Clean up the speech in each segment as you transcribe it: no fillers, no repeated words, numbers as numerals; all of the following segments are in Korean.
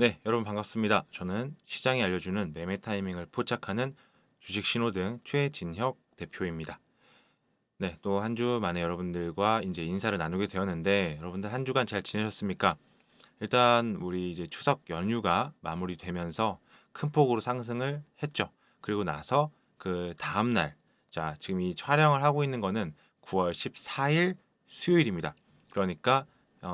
네, 여러분 반갑습니다. 저는 시장이 알려주는 매매 타이밍을 포착하는 주식 신호등 최진혁 대표입니다. 네, 또 한 주 만에 여러분들과 이제 인사를 나누게 되었는데 여러분들 한 주간 잘 지내셨습니까? 일단 우리 이제 추석 연휴가 마무리되면서 큰 폭으로 상승을 했죠. 그리고 나서 그 다음 날, 자, 지금 이 촬영을 하고 있는 거는 9월 14일 수요일입니다. 그러니까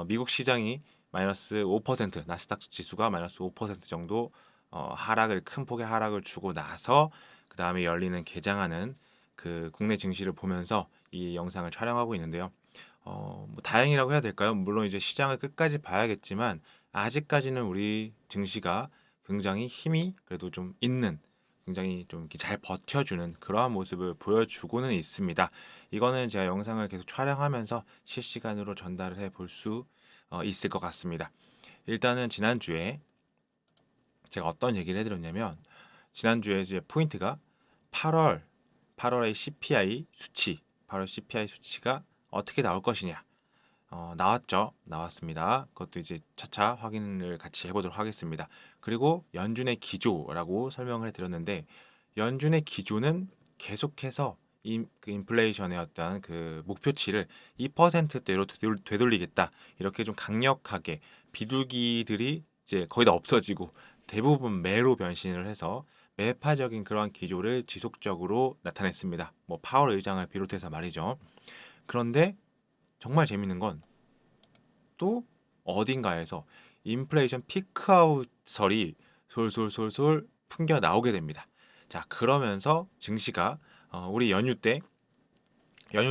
미국 시장이 마이너스 5%, 나스닥 지수가 마이너스 5% 정도 하락을 큰 폭의 하락을 주고 나서 그 다음에 열리는 개장하는 그 국내 증시를 보면서 이 영상을 촬영하고 있는데요. 뭐 다행이라고 해야 될까요? 물론 이제 시장을 끝까지 봐야겠지만 아직까지는 우리 증시가 굉장히 힘이 그래도 좀 있는, 굉장히 좀 이렇게 잘 버텨주는 그러한 모습을 보여주고는 있습니다. 이거는 제가 영상을 계속 촬영하면서 실시간으로 전달을 해 볼 수 있을 것 같습니다. 일단은 지난주에 제가 어떤 얘기를 해드렸냐면, 지난주에 이제 포인트가 8월 8월의 CPI 수치, 8월 CPI 수치가 어떻게 나올 것이냐. 나왔죠. 나왔습니다. 그것도 이제 차차 확인을 같이 해보도록 하겠습니다. 그리고 연준의 기조라고 설명을 해드렸는데, 연준의 기조는 계속해서 그 인플레이션의 어떤 그 목표치를 2%대로 되돌리겠다. 이렇게 좀 강력하게 비둘기들이 이제 거의 다 없어지고 대부분 매로 변신을 해서 매파적인 그러한 기조를 지속적으로 나타냈습니다. 뭐 파월 의장을 비롯해서 말이죠. 그런데 정말 재밌는 건 또 어딘가에서 인플레이션 피크아웃설이 솔솔솔솔 풍겨 나오게 됩니다. 자, 그러면서 증시가 우리 연휴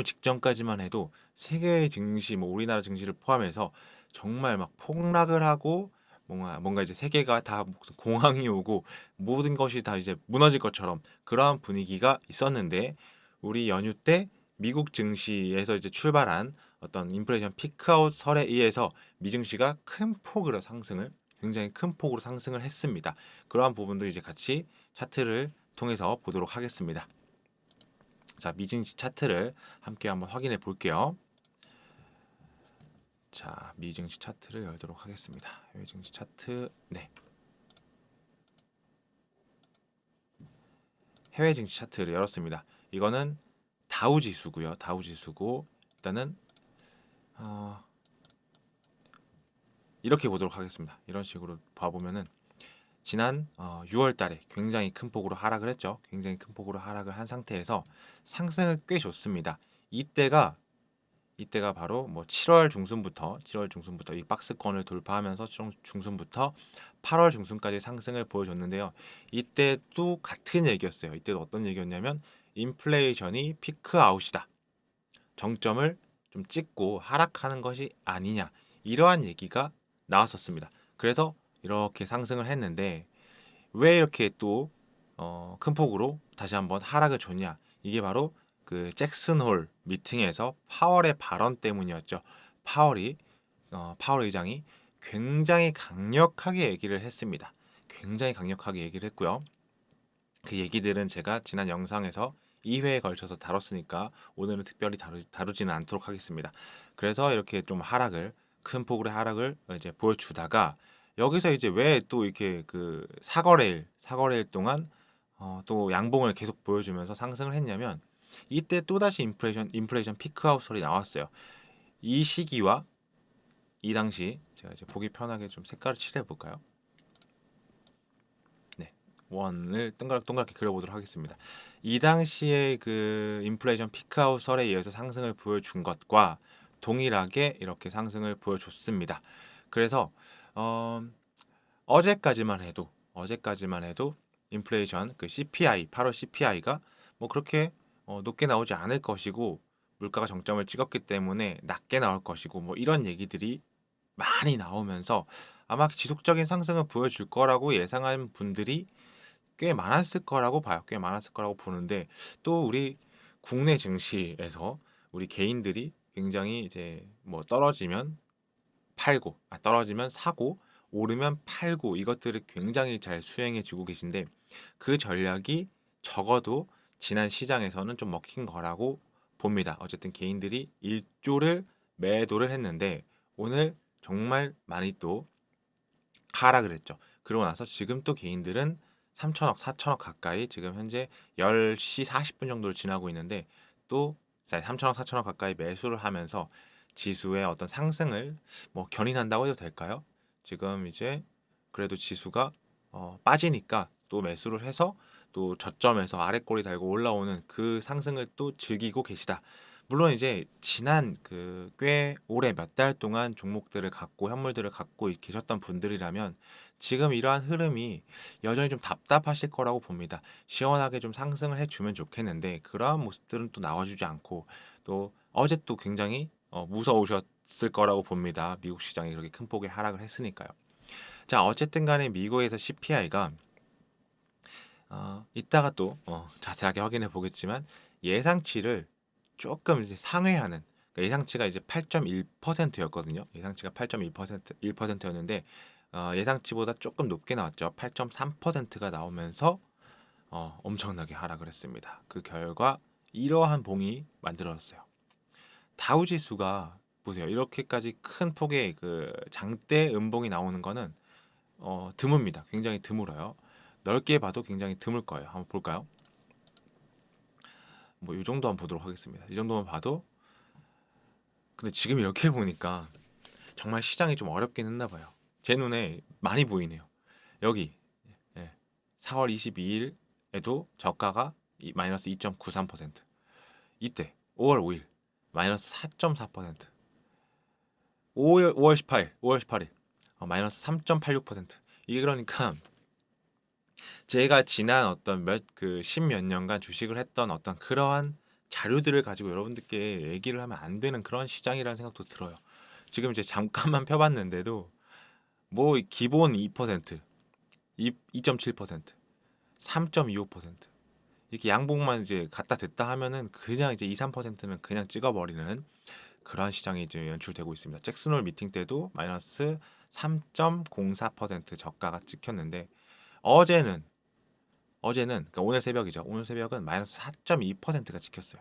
직전까지만 해도 세계의 증시, 뭐 우리나라 증시를 포함해서 정말 막 폭락을 하고 뭔가 이제 세계가 다 무슨 공황이 오고 모든 것이 다 이제 무너질 것처럼 그러한 분위기가 있었는데, 우리 연휴 때 미국 증시에서 이제 출발한 어떤 인플레이션 피크아웃 설에 의해서 미증시가 큰 폭으로 상승을 굉장히 큰 폭으로 상승을 했습니다. 그러한 부분도 이제 같이 차트를 통해서 보도록 하겠습니다. 자, 미증시 차트를 함께 한번 확인해 볼게요. 자, 미증시 차트를 열도록 하겠습니다. 해외 증시 차트, 네, 해외 증시 차트를 열었습니다. 이거는 다우 지수고요. 다우 지수고 일단은 어, 이렇게 보도록 하겠습니다. 이런 식으로 봐보면은 지난 6월 달에 굉장히 큰 폭으로 하락을 했죠. 굉장히 큰 폭으로 하락을 한 상태에서 상승을 꽤 줬습니다. 이때가 바로 뭐 7월 중순부터 이 박스권을 돌파하면서 중순부터 8월 중순까지 상승을 보여줬는데요. 이때도 같은 얘기였어요. 이때도 어떤 얘기였냐면 인플레이션이 피크 아웃이다. 정점을 좀 찍고 하락하는 것이 아니냐. 이러한 얘기가 나왔었습니다. 그래서 이렇게 상승을 했는데 왜 이렇게 또 큰 폭으로 다시 한번 하락을 줬냐? 이게 바로 그 잭슨 홀 미팅에서 파월의 발언 때문이었죠. 파월 의장이 굉장히 강력하게 얘기를 했습니다. 굉장히 강력하게 얘기를 했고요. 그 얘기들은 제가 지난 영상에서 2회에 걸쳐서 다뤘으니까 오늘은 특별히 다루지는 않도록 하겠습니다. 그래서 이렇게 좀 큰 폭으로 하락을 이제 보여주다가 여기서 이제 왜 또 이렇게 그 사거래일 동안 또 양봉을 계속 보여주면서 상승을 했냐면, 이때 또다시 인플레이션 피크아웃설이 나왔어요. 이 시기와 이 당시 제가 이제 보기 편하게 좀 색깔을 칠해 볼까요? 네, 원을 동그랗게 그려보도록 하겠습니다. 이 당시에 그 인플레이션 피크아웃설에 의해서 상승을 보여준 것과 동일하게 이렇게 상승을 보여줬습니다. 그래서 어, 어제까지만 해도 인플레이션 그 CPI 8월 CPI가 뭐 그렇게 높게 나오지 않을 것이고, 물가가 정점을 찍었기 때문에 낮게 나올 것이고, 뭐 이런 얘기들이 많이 나오면서 아마 지속적인 상승을 보여줄 거라고 예상한 분들이 꽤 많았을 거라고 봐요. 꽤 많았을 거라고 보는데, 또 우리 국내 증시에서 우리 개인들이 굉장히 이제 뭐 떨어지면 사고, 오르면 팔고, 이것들을 굉장히 잘 수행해 주고 계신데, 그 전략이 적어도 지난 시장에서는 좀 먹힌 거라고 봅니다. 어쨌든 개인들이 일조를 매도를 했는데 오늘 정말 많이 또 하락을 했죠. 그러고 나서 지금 또 개인들은 3천억, 4천억 가까이 지금 현재 10시 40분 정도를 지나고 있는데 또 3천억, 4천억 가까이 매수를 하면서 지수의 어떤 상승을 뭐 견인한다고 해도 될까요? 지금 이제 그래도 지수가 빠지니까 또 매수를 해서 또 저점에서 아래 꼬리 달고 올라오는 그 상승을 또 즐기고 계시다. 물론 이제 지난 그 꽤 오래 몇 달 동안 종목들을 갖고 현물들을 갖고 계셨던 분들이라면 지금 이러한 흐름이 여전히 좀 답답하실 거라고 봅니다. 시원하게 좀 상승을 해주면 좋겠는데 그러한 모습들은 또 나와주지 않고 또 어제 또 굉장히 무서우셨을 거라고 봅니다. 미국 시장이 그렇게 큰 폭의 하락을 했으니까요. 자, 어쨌든 간에 미국에서 CPI가 이따가 또 자세하게 확인해 보겠지만 예상치를 조금 이제 상회하는, 그러니까 예상치가 이제 8.1%였거든요. 예상치가 8.1%였는데 예상치보다 조금 높게 나왔죠. 8.3%가 나오면서 엄청나게 하락을 했습니다. 그 결과 이러한 봉이 만들어졌어요. 다우 지수가 보세요. 이렇게까지 큰 폭의 그 장대 음봉이 나오는 거는 드뭅니다. 굉장히 드물어요. 넓게 봐도 굉장히 드물 거예요. 한번 볼까요? 뭐 이 정도 한번 보도록 하겠습니다. 이 정도만 봐도 근데 지금 이렇게 보니까 정말 시장이 좀 어렵긴 했나 봐요. 제 눈에 많이 보이네요. 여기 4월 22일에도 저가가 마이너스 2.93%, 이때 5월 5일 마이너스 4.4%, 5월 18일 마이너스 3.86%. 이게 그러니까 제가 지난 어떤 십몇 년간 주식을 했던 어떤 그러한 자료들을 가지고 여러분들께 얘기를 하면 안 되는 그런 시장이라는 생각도 들어요. 지금 이제 잠깐만 펴봤는데도 뭐 기본 2%, 2.7%, 3.25% 이렇게 양봉만 이제 갖다 댔다 하면은 그냥 이제 2, 3%는 그냥 찍어버리는 그런 시장이 이제 연출되고 있습니다. 잭슨홀 미팅 때도 마이너스 3.04% 저가가 찍혔는데 어제는 그러니까 오늘 새벽이죠. 오늘 새벽은 마이너스 4.2%가 찍혔어요.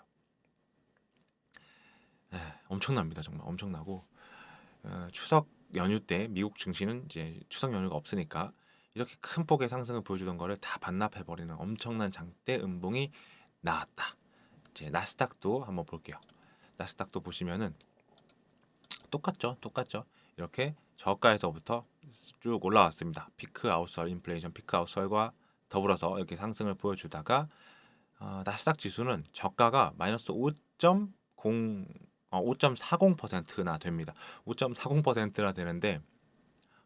엄청납니다. 정말 엄청나고 추석 연휴 때 미국 증시는 이제 추석 연휴가 없으니까 이렇게 큰 폭의 상승을 보여주던 거를 다 반납해 버리는 엄청난 장대 음봉이 나왔다. 이제 나스닥도 한번 볼게요. 나스닥도 보시면은 똑같죠. 이렇게 저가에서부터 쭉 올라왔습니다. 피크 아웃설 인플레이션 피크 아웃설과 더불어서 이렇게 상승을 보여주다가 나스닥 지수는 저가가 마이너스 5.40%나 됩니다. 5.40%나 되는데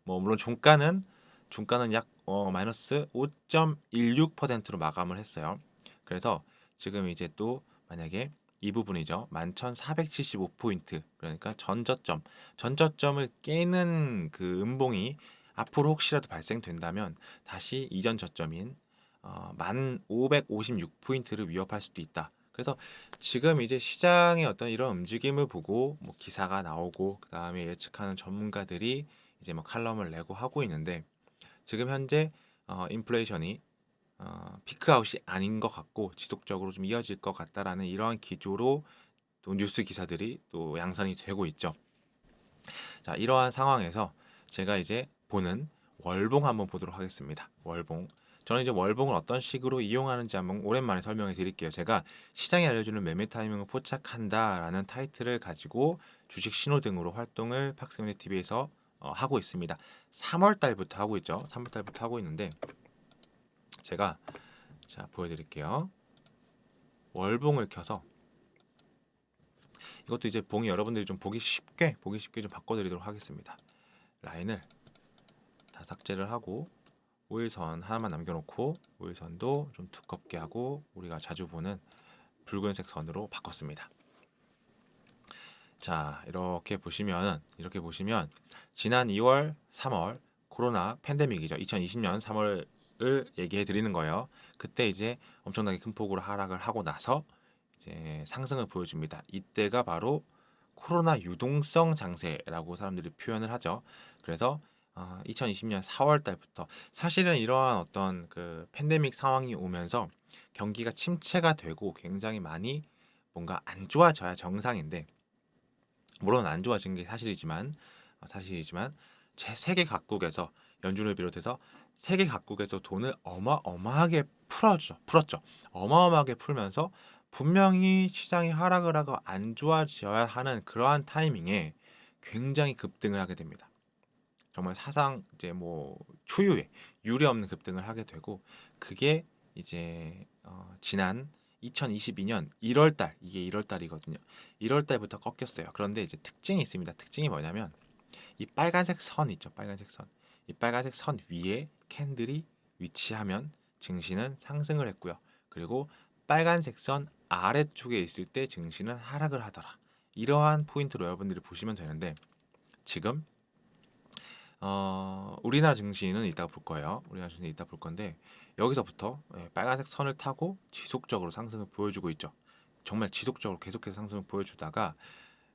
뭐 물론 종가는 약 마이너스 5.16%로 마감을 했어요. 그래서 지금 이제 또 만약에 이 부분이죠. 11,475포인트. 그러니까 전저점을 깨는 그 음봉이 앞으로 혹시라도 발생된다면 다시 이전 저점인 1,556포인트를 위협할 수도 있다. 그래서 지금 이제 시장의 어떤 이런 움직임을 보고 뭐 기사가 나오고 그다음에 예측하는 전문가들이 이제 뭐 칼럼을 내고 하고 있는데 지금 현재 인플레이션이 피크아웃이 아닌 것 같고 지속적으로 좀 이어질 것 같다라는 이러한 기조로 또 뉴스 기사들이 또 양산이 되고 있죠. 자, 이러한 상황에서 제가 이제 보는 월봉 한번 보도록 하겠습니다. 월봉. 저는 이제 월봉을 어떤 식으로 이용하는지 한번 오랜만에 설명해 드릴게요. 제가 시장이 알려주는 매매 타이밍을 포착한다라는 타이틀을 가지고 주식 신호등으로 활동을 팍스윤의 TV에서 하고 있습니다. 3월 달부터 하고 있죠. 3월 달부터 하고 있는데 제가 자 보여드릴게요. 월봉을 켜서 이것도 이제 봉이 여러분들이 좀 보기 쉽게 좀 바꿔드리도록 하겠습니다. 라인을 다 삭제를 하고 5일선 하나만 남겨놓고 5일선도 좀 두껍게 하고 우리가 자주 보는 붉은색 선으로 바꿨습니다. 자, 이렇게 보시면 지난 2월, 3월 코로나 팬데믹이죠. 2020년 3월을 얘기해 드리는 거예요. 그때 이제 엄청나게 큰 폭으로 하락을 하고 나서 이제 상승을 보여줍니다. 이때가 바로 코로나 유동성 장세라고 사람들이 표현을 하죠. 그래서 2020년 4월 달부터 사실은 이러한 어떤 그 팬데믹 상황이 오면서 경기가 침체가 되고 굉장히 많이 뭔가 안 좋아져야 정상인데 물론 안 좋아진 게 사실이지만 세계 각국에서 연준을 비롯해서 세계 각국에서 돈을 어마어마하게 풀었죠. 어마어마하게 풀면서 분명히 시장이 하락을 하고 안 좋아져야 하는 그러한 타이밍에 굉장히 급등을 하게 됩니다. 정말 사상 이제 뭐 초유의 유례 없는 급등을 하게 되고, 그게 이제 지난 2022년 1월 달, 이게 1월 달이거든요. 1월 달부터 꺾였어요. 그런데 이제 특징이 있습니다. 특징이 뭐냐면 이 빨간색 선 있죠. 빨간색 선. 이 빨간색 선 위에 캔들이 위치하면 증시는 상승을 했고요. 그리고 빨간색 선 아래쪽에 있을 때 증시는 하락을 하더라. 이러한 포인트로 여러분들이 보시면 되는데, 지금 우리나라 증시는 이따 볼 거예요. 우리나라 증시는 이따 볼 건데, 여기서부터 빨간색 선을 타고 지속적으로 상승을 보여주고 있죠. 정말 지속적으로 계속해서 상승을 보여주다가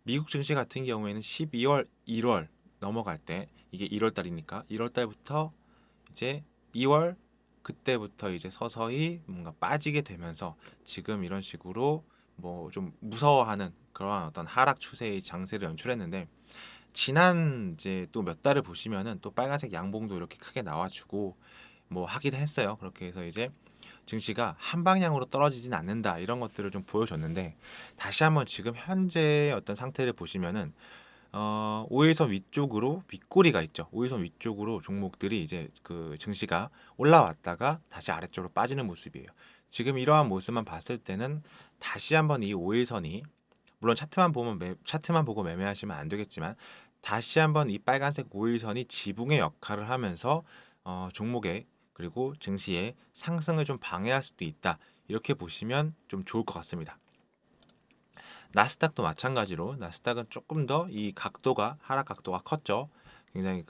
미국 증시 같은 경우에는 12월, 1월 넘어갈 때, 이게 1월 달이니까 1월 달부터 이제 2월, 그때부터 이제 서서히 뭔가 빠지게 되면서 지금 이런 식으로 뭐 좀 무서워하는 그러한 어떤 하락 추세의 장세를 연출했는데, 지난 이제 또 몇 달을 보시면은 또 빨간색 양봉도 이렇게 크게 나와주고 뭐 하기도 했어요. 그렇게 해서 이제 증시가 한 방향으로 떨어지진 않는다, 이런 것들을 좀 보여줬는데, 다시 한번 지금 현재 어떤 상태를 보시면은 5일선 위쪽으로 윗꼬리가 있죠. 5일선 위쪽으로 종목들이 이제 그 증시가 올라왔다가 다시 아래쪽으로 빠지는 모습이에요. 지금 이러한 모습만 봤을 때는 다시 한번 이 5일선이, 물론 차트만 보고 매매하시면 안 되겠지만, 다시 한번 이 빨간색 5일선이 지붕의 역할을 하면서 종목의, 그리고 증시의 상승을 좀 방해할 수도 있다, 이렇게 보시면 좀 좋을 것 같습니다. 나스닥도 마찬가지로, 나스닥은 조금 더 이 각도가, 하락 각도가 컸죠. 굉장히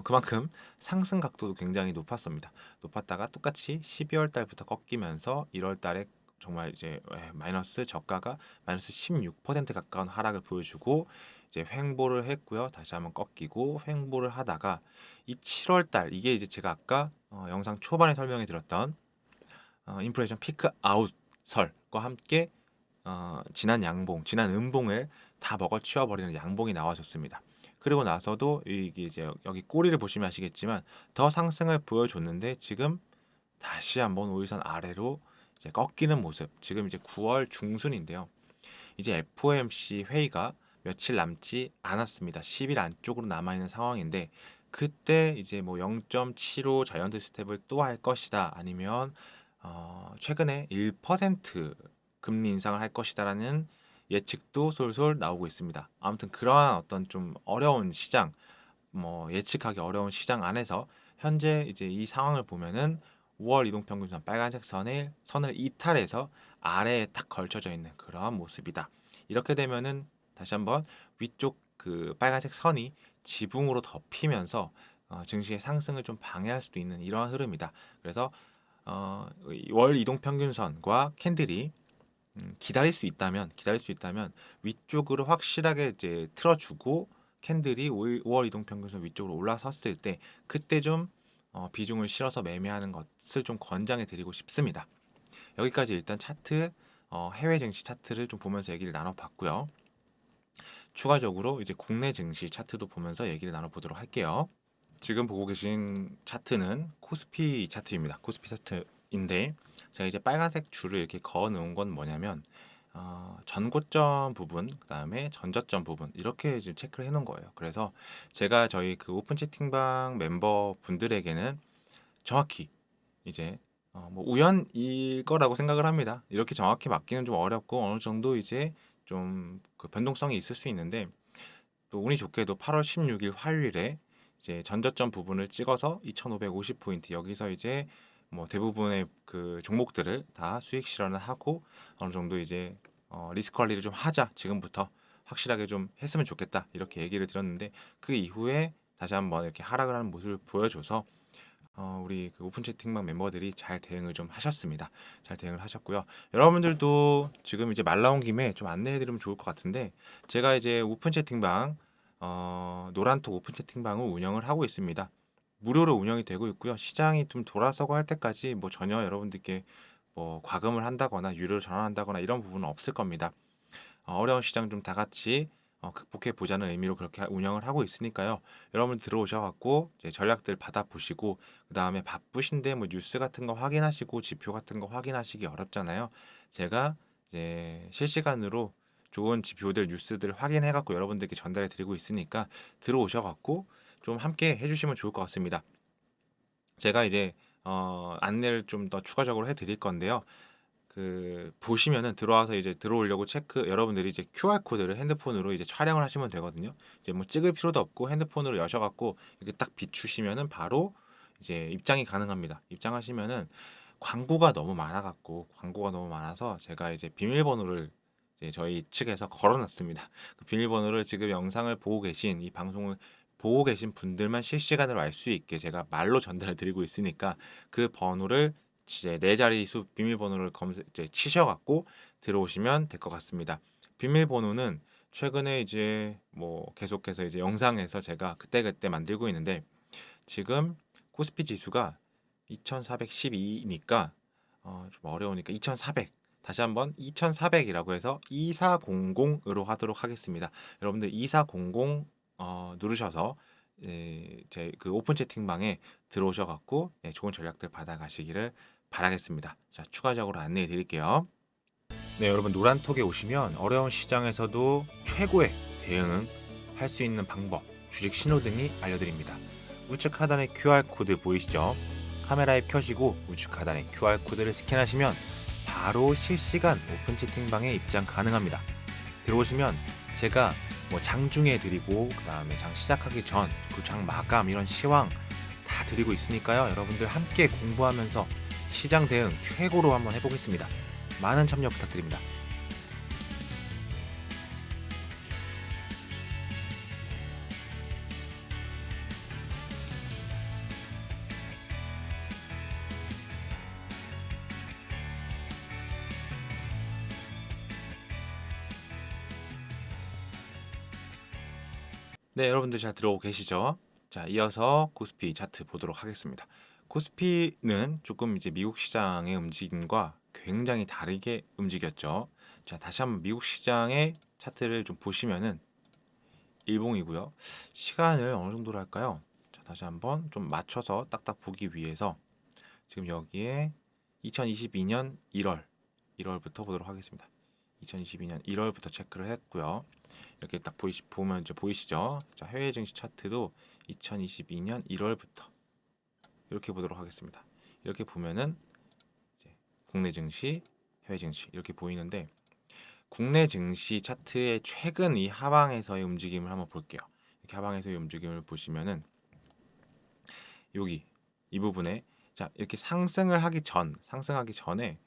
그만큼 상승 각도도 굉장히 높았다가 똑같이 12월 달부터 꺾이면서 1월 달에 정말 이제 마이너스 저가가 마이너스 16% 가까운 하락을 보여주고 이제 횡보를 했고요. 다시 한번 꺾이고 횡보를 하다가 이 7월 달, 이게 이제 제가 아까 영상 초반에 설명해 드렸던 인플레이션 피크 아웃설과 함께 지난 지난 음봉을 다 먹어치워 버리는 양봉이 나와줬습니다. 그리고 나서도 이게 이제 여기 꼬리를 보시면 아시겠지만 더 상승을 보여줬는데, 지금 다시 한번 5일선 아래로 이제 꺾이는 모습. 지금 이제 9월 중순인데요. 이제 FOMC 회의가 며칠 남지 않았습니다. 10일 안쪽으로 남아 있는 상황인데, 그때 이제 뭐 0.75 자이언트 스텝을 또 할 것이다, 아니면 최근에 1% 금리 인상을 할 것이다라는 예측도 솔솔 나오고 있습니다. 아무튼 그러한 어떤 좀 어려운 시장, 뭐 예측하기 어려운 시장 안에서 현재 이제 이 상황을 보면은 5월 이동평균선 빨간색 선을 이탈해서 아래에 딱 걸쳐져 있는 그러한 모습이다. 이렇게 되면은 다시 한번 위쪽 그 빨간색 선이 지붕으로 덮이면서 증시의 상승을 좀 방해할 수도 있는 이러한 흐름이다. 그래서 월 이동평균선과 캔들이 기다릴 수 있다면 위쪽으로 확실하게 이제 틀어주고, 캔들이 5월 이동평균선 위쪽으로 올라섰을 때 그때 좀 비중을 실어서 매매하는 것을 좀 권장해 드리고 싶습니다. 여기까지 일단 차트, 해외 증시 차트를 좀 보면서 얘기를 나눠봤고요. 추가적으로 이제 국내 증시 차트도 보면서 얘기를 나눠보도록 할게요. 지금 보고 계신 차트는 코스피 차트입니다. 코스피 차트인데, 제가 이제 빨간색 줄을 이렇게 그어 놓은 건 뭐냐면 전고점 부분, 그 다음에 전저점 부분, 이렇게 지금 체크를 해 놓은 거예요. 그래서 제가 저희 그 오픈 채팅방 멤버 분들에게는 정확히 이제 뭐 우연일 거라고 생각을 합니다. 이렇게 정확히 맞기는 좀 어렵고 어느 정도 이제 좀 그 변동성이 있을 수 있는데, 또 운이 좋게도 8월 16일 화요일에 이제 전저점 부분을 찍어서 2,550포인트, 여기서 이제 뭐 대부분의 그 종목들을 다 수익 실현을 하고 어느 정도 이제 리스크 관리를 좀 하자, 지금부터 확실하게 좀 했으면 좋겠다, 이렇게 얘기를 드렸는데, 그 이후에 다시 한번 이렇게 하락을 하는 모습을 보여줘서 우리 그 오픈 채팅방 멤버들이 잘 대응을 좀 하셨습니다. 잘 대응을 하셨고요. 여러분들도 지금 이제 말 나온 김에 좀 안내해드리면 좋을 것 같은데, 제가 이제 오픈 채팅방 노란톡 오픈 채팅방을 운영을 하고 있습니다. 무료로 운영이 되고 있고요. 시장이 좀 돌아서고 할 때까지 뭐 전혀 여러분들께 뭐 과금을 한다거나 유료로 전환한다거나 이런 부분은 없을 겁니다. 어려운 시장 좀 다 같이 극복해 보자는 의미로 그렇게 운영을 하고 있으니까요. 여러분 들어오셔 갖고 이제 전략들 받아 보시고 그다음에 바쁘신데 뭐 뉴스 같은 거 확인하시고 지표 같은 거 확인하시기 어렵잖아요. 제가 이제 실시간으로 좋은 지표들 뉴스들 확인해 갖고 여러분들께 전달해 드리고 있으니까 들어오셔 갖고 좀 함께 해 주시면 좋을 것 같습니다. 제가 이제 안내를 좀 더 추가적으로 해 드릴 건데요. 보시면은 들어와서 이제 들어오려고 체크 여러분들이 이제 QR 코드를 핸드폰으로 이제 촬영을 하시면 되거든요. 이제 뭐 찍을 필요도 없고 핸드폰으로 여셔 갖고 이렇게 딱 비추시면은 바로 이제 입장이 가능합니다. 입장하시면은 광고가 너무 많아서 제가 이제 비밀번호를 이제 저희 측에서 걸어 놨습니다. 그 비밀번호를 지금 영상을 보고 계신 이 방송을 보고 계신 분들만 실시간으로 알 수 있게 제가 말로 전달해 드리고 있으니까 그 번호를 이제 네 자릿수 비밀번호를 검색 이제 치셔 갖고 들어오시면 될 것 같습니다. 비밀번호는 최근에 이제 뭐 계속해서 이제 영상에서 제가 그때그때 만들고 있는데 지금 코스피 지수가 2412니까 좀 어려우니까 2400 다시 한번 2400이라고 해서 2400으로 하도록 하겠습니다. 여러분들 2400 누르셔서 제 그 오픈 채팅방에 들어오셔 갖고 좋은 전략들 받아가시기를 바라겠습니다. 자, 추가적으로 안내해 드릴게요. 네, 여러분 노란톡에 오시면 어려운 시장에서도 최고의 대응을 할 수 있는 방법, 주식 신호등이 알려드립니다. 우측 하단에 QR코드 보이시죠? 카메라 앱 켜시고 우측 하단에 QR코드를 스캔하시면 바로 실시간 오픈 채팅방에 입장 가능합니다. 들어오시면 제가 뭐 장중에 드리고 그다음에 장 시작하기 전, 그 장 마감 이런 시황 다 드리고 있으니까요. 여러분들 함께 공부하면서 시장 대응 최고로 한번 해보겠습니다. 많은 참여 부탁드립니다. 네, 여러분들 잘 들어오고 계시죠? 자, 이어서 코스피 차트 보도록 하겠습니다. 코스피는 조금 이제 미국 시장의 움직임과 굉장히 다르게 움직였죠. 자, 다시 한번 미국 시장의 차트를 좀 보시면은 일봉이고요. 시간을 어느 정도로 할까요? 자, 다시 한번 좀 맞춰서 딱딱 보기 위해서 지금 여기에 2022년 1월부터 보도록 하겠습니다. 2022년 1월부터 체크를 했고요. 이렇게 딱 보면 이제 보이시죠? 자, 해외 증시 차트도 2022년 1월부터 이렇게 보도록 하겠습니다. 이렇게 보면은 이제 국내 증시, 해외 증시 이렇게 보이는데 국내 증시 차트의 최근 이 하방에서의 움직임을 한번 볼게요. 이렇게 하방에서의 움직임을 보시면은 여기 이 부분에 자, 이렇게 상승하기 전에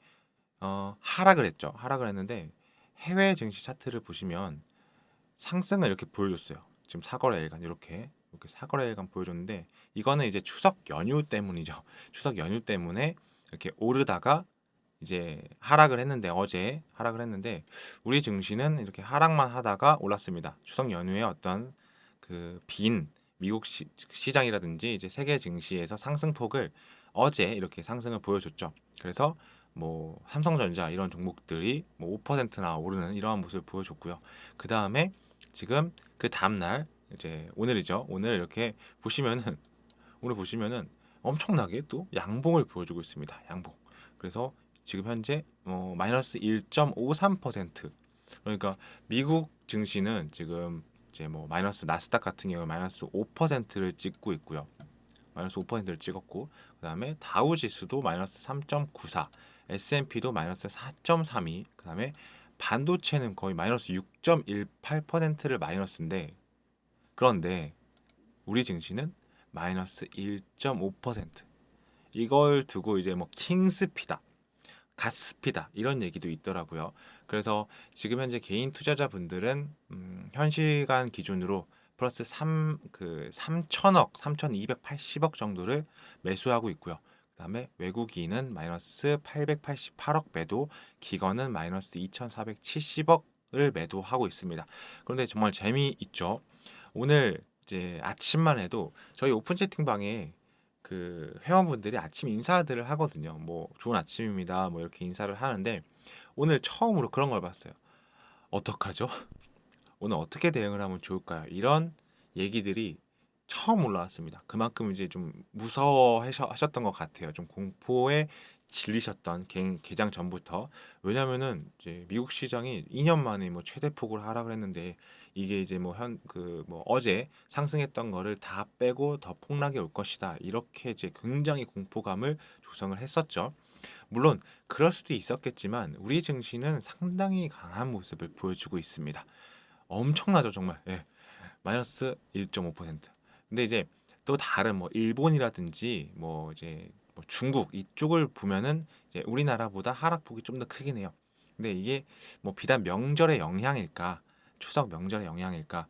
하락을 했죠. 하락을 했는데 해외 증시 차트를 보시면 상승을 이렇게 보여줬어요. 지금 사거래일간 이렇게 사거래일간 보여줬는데 이거는 이제 추석 연휴 때문이죠. 추석 연휴 때문에 이렇게 오르다가 이제 하락을 했는데 어제 하락을 했는데 우리 증시는 이렇게 하락만 하다가 올랐습니다. 추석 연휴에 어떤 그 빈 미국 시장이라든지 이제 세계 증시에서 상승폭을 어제 이렇게 상승을 보여줬죠. 그래서 뭐 삼성전자 이런 종목들이 뭐 5%나 오르는 이러한 모습을 보여줬고요. 그 다음에 지금 그 다음 날 이제 오늘이죠. 오늘 이렇게 보시면은 오늘 보시면은 엄청나게 또 양봉을 보여주고 있습니다. 양봉. 그래서 지금 현재 마이너스 1.53% 그러니까 미국 증시는 지금 이제 뭐 마이너스 나스닥 같은 경우 마이너스 5%를 찍고 있고요. 마이너스 5%를 찍었고 그다음에 다우 지수도 마이너스 3.94, S&P도 마이너스 4.32, 그다음에 반도체는 거의 마이너스 6.18%를 마이너스인데 그런데 우리 증시는 마이너스 1.5%. 이걸 두고 이제 뭐 킹스피다, 갓스피다 이런 얘기도 있더라고요. 그래서 지금 현재 개인 투자자분들은 현 시간 기준으로 플러스 3천억, 3,280억 정도를 매수하고 있고요. 그다음에 외국인은 마이너스 888억 매도, 기관은 마이너스 2,470억을 매도하고 있습니다. 그런데 정말 재미있죠. 오늘 이제 아침만 해도 저희 오픈 채팅방에 그 회원분들이 아침 인사들을 하거든요. 뭐 좋은 아침입니다. 뭐 이렇게 인사를 하는데 오늘 처음으로 그런 걸 봤어요. 어떡하죠? 오늘 어떻게 대응을 하면 좋을까요? 이런 얘기들이 처음 올라왔습니다. 그만큼 이제 좀 무서워하셨던 것 같아요. 좀 공포에 질리셨던 개장 전부터. 왜냐면은 이제 미국 시장이 2년 만에 뭐 최대폭으로 하락을 했는데 이게 이제 뭐 어제 상승했던 거를 다 빼고 더 폭락이 올 것이다. 이렇게 이제 굉장히 공포감을 조성을 했었죠. 물론 그럴 수도 있었겠지만 우리 증시는 상당히 강한 모습을 보여주고 있습니다. 엄청나죠, 정말. 예. 마이너스 1.5%. 근데 이제 또 다른 뭐 일본이라든지 뭐 이제 뭐 중국 이쪽을 보면은 이제 우리나라보다 하락폭이 좀 더 크긴 해요. 근데 이게 뭐 비단 명절의 영향일까, 추석 명절의 영향일까,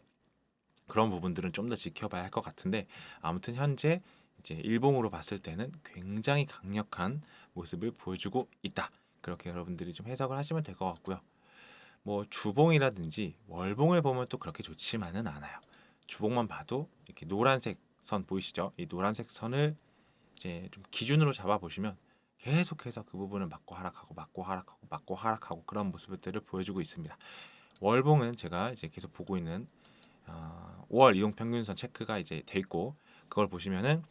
그런 부분들은 좀 더 지켜봐야 할 것 같은데, 아무튼 현재 이제 일봉으로 봤을 때는 굉장히 강력한 모습을 보여주고 있다. 그렇게 여러분들이 좀 해석을 하시면 될 것 같고요. 뭐 주봉이라든지 월봉을 보면 또 그렇게 좋지만은 않아요. 주봉만 봐도 이렇게 노란색 선 보이시죠? 이 노란색 선을 이제 좀 기준으로 잡아 보시면 계속해서 그 부분을 맞고 하락하고 맞고 하락하고 맞고 하락하고 그런 모습들을 보여주고 있습니다. 월봉은 제가 이제 계속 보고 있는 5월 이동 평균선 체크가 이제 돼 있고, 그걸 보시면은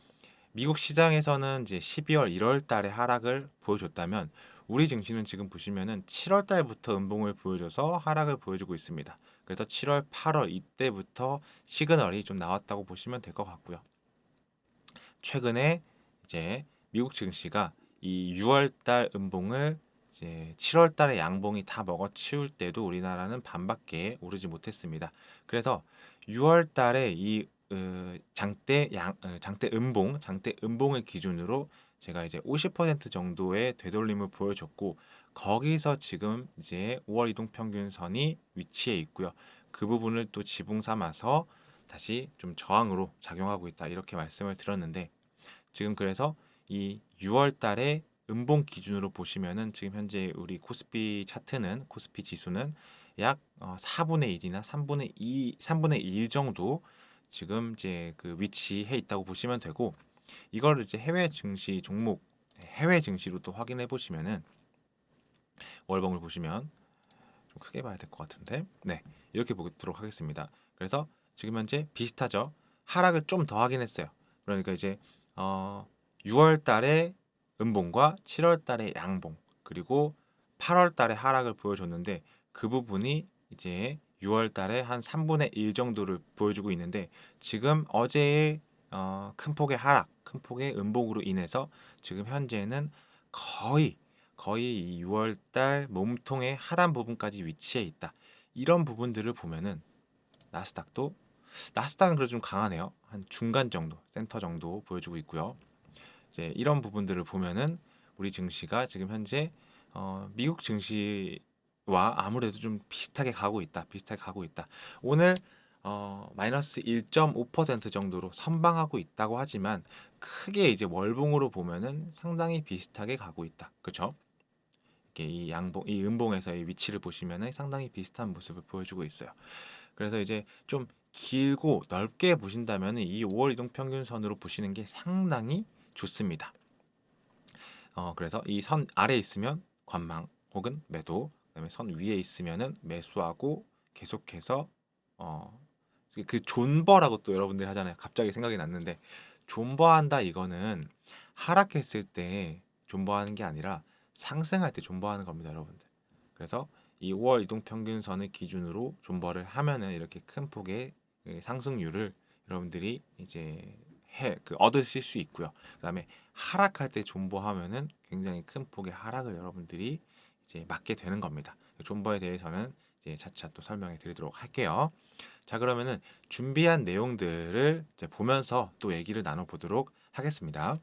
미국 시장에서는 이제 12월, 1월 달에 하락을 보여줬다면 우리 증시는 지금 보시면은 7월 달부터 음봉을 보여줘서 하락을 보여주고 있습니다. 그래서 7월, 8월 이때부터 시그널이 좀 나왔다고 보시면 될 것 같고요. 최근에 이제 미국 증시가 이 6월 달 음봉을 이제 7월 달에 양봉이 다 먹어치울 때도 우리나라는 반밖에 오르지 못했습니다. 그래서 6월 달에 이 장대 음봉을 기준으로 제가 이제 50% 정도의 되돌림을 보여줬고, 거기서 지금 이제 5월 이동 평균선이 위치해 있고요. 그 부분을 또 지붕 삼아서 다시 좀 저항으로 작용하고 있다, 이렇게 말씀을 드렸는데, 지금 그래서 이 6월 달에 음봉 기준으로 보시면은 지금 현재 우리 코스피 지수는 약 4분의 1이나 3분의 1 정도 지금 이제 그 위치해 있다고 보시면 되고, 이걸 이제 해외 증시로 또 확인해 보시면은 월봉을 보시면 좀 크게 봐야 될 것 같은데, 네, 이렇게 보도록 하겠습니다. 그래서 지금 현재 비슷하죠. 하락을 좀 더 하긴 했어요. 그러니까 이제 6월 달에 음봉과 7월 달에 양봉, 그리고 8월 달에 하락을 보여줬는데, 그 부분이 이제 6월 달에 한 3분의 1 정도를 보여주고 있는데, 지금 어제의 큰 폭의 하락, 큰 폭의 음봉으로 인해서 지금 현재는 거의 이 6월 달 몸통의 하단 부분까지 위치해 있다. 이런 부분들을 보면은 나스닥은 그래도 좀 강하네요. 한 중간 정도, 센터 정도 보여주고 있고요. 이제 이런 부분들을 보면은 우리 증시가 지금 현재 미국 증시와 아무래도 좀 비슷하게 가고 있다. 오늘 마이너스 1.5% 정도로 선방하고 있다고 하지만 크게 이제 월봉으로 보면은 상당히 비슷하게 가고 있다. 그렇죠? 이게 이 음봉에서의 위치를 보시면은 상당히 비슷한 모습을 보여주고 있어요. 그래서 이제 좀 길고 넓게 보신다면 이 5월 이동 평균선으로 보시는 게 상당히 좋습니다. 그래서 이 선 아래에 있으면 관망 혹은 매도, 그다음에 선 위에 있으면은 매수하고 계속해서 그 존버라고 또 여러분들이 하잖아요. 갑자기 생각이 났는데, 존버한다 이거는 하락했을 때 존버하는 게 아니라 상승할 때 존버하는 겁니다, 여러분들. 그래서 이 5월 이동 평균선을 기준으로 존버를 하면은 이렇게 큰 폭의 상승률을 여러분들이 이제 얻으실 수 있고요. 그다음에 하락할 때 존버하면은 굉장히 큰 폭의 하락을 여러분들이 이제 맞게 되는 겁니다. 존버에 대해서는 이제 차차 또 설명해 드리도록 할게요. 자, 그러면은 준비한 내용들을 이제 보면서 또 얘기를 나눠보도록 하겠습니다.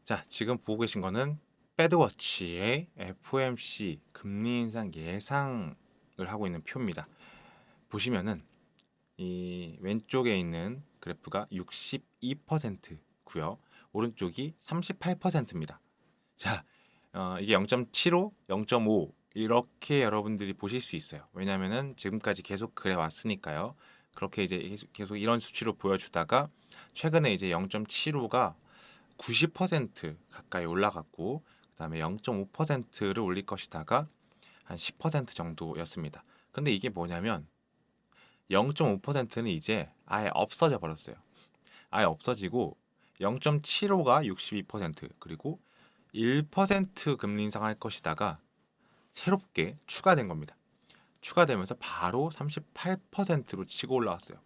자, 지금 보고 계신 거는 배드워치의 FOMC 금리 인상 예상을 하고 있는 표입니다. 보시면은 이 왼쪽에 있는 그래프가 62%고요. 오른쪽이 38%입니다. 자, 이게 0.75, 0.5 이렇게 여러분들이 보실 수 있어요. 왜냐면은 지금까지 계속 그래 왔으니까요. 그렇게 이제 계속 이런 수치로 보여주다가 최근에 이제 0.75가 90% 가까이 올라갔고, 그다음에 0.5%를 올릴 것이다가 한 10% 정도였습니다. 근데 이게 뭐냐면 0.5%는 이제 아예 없어져 버렸어요. 아예 없어지고 0.75가 62% 그리고 1% 금리 인상할 것이다가 새롭게 추가된 겁니다. 추가되면서 바로 38%로 치고 올라왔어요.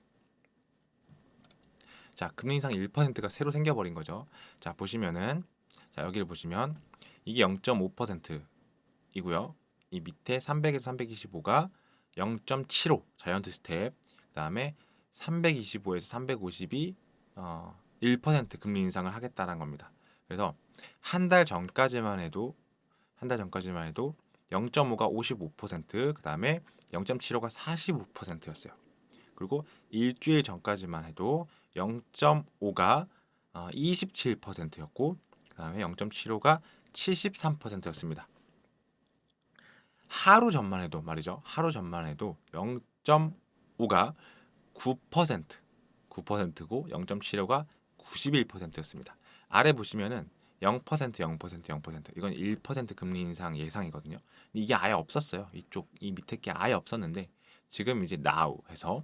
자, 금리 인상 1%가 새로 생겨버린 거죠. 자, 보시면은 자, 여기를 보시면 이게 0.5%이고요. 이 밑에 300에서 325가 0.75 자이언트 스텝. 그다음에 325에서 350이 1% 금리 인상을 하겠다는 겁니다. 그래서 한 달 전까지만 해도 0.5가 55%, 그다음에 0.75가 45%였어요. 그리고 일주일 전까지만 해도 0.5가 27%였고 그다음에 0.75가 73%였습니다. 하루 전만 해도 말이죠. 하루 전만 해도 0.5가 9%고 0.75가 91%였습니다. 아래 보시면은 0%, 0%, 0% 이건 1% 금리 인상 예상이거든요. 이게 아예 없었어요. 이 밑에 게 아예 없었는데 지금 이제 now 해서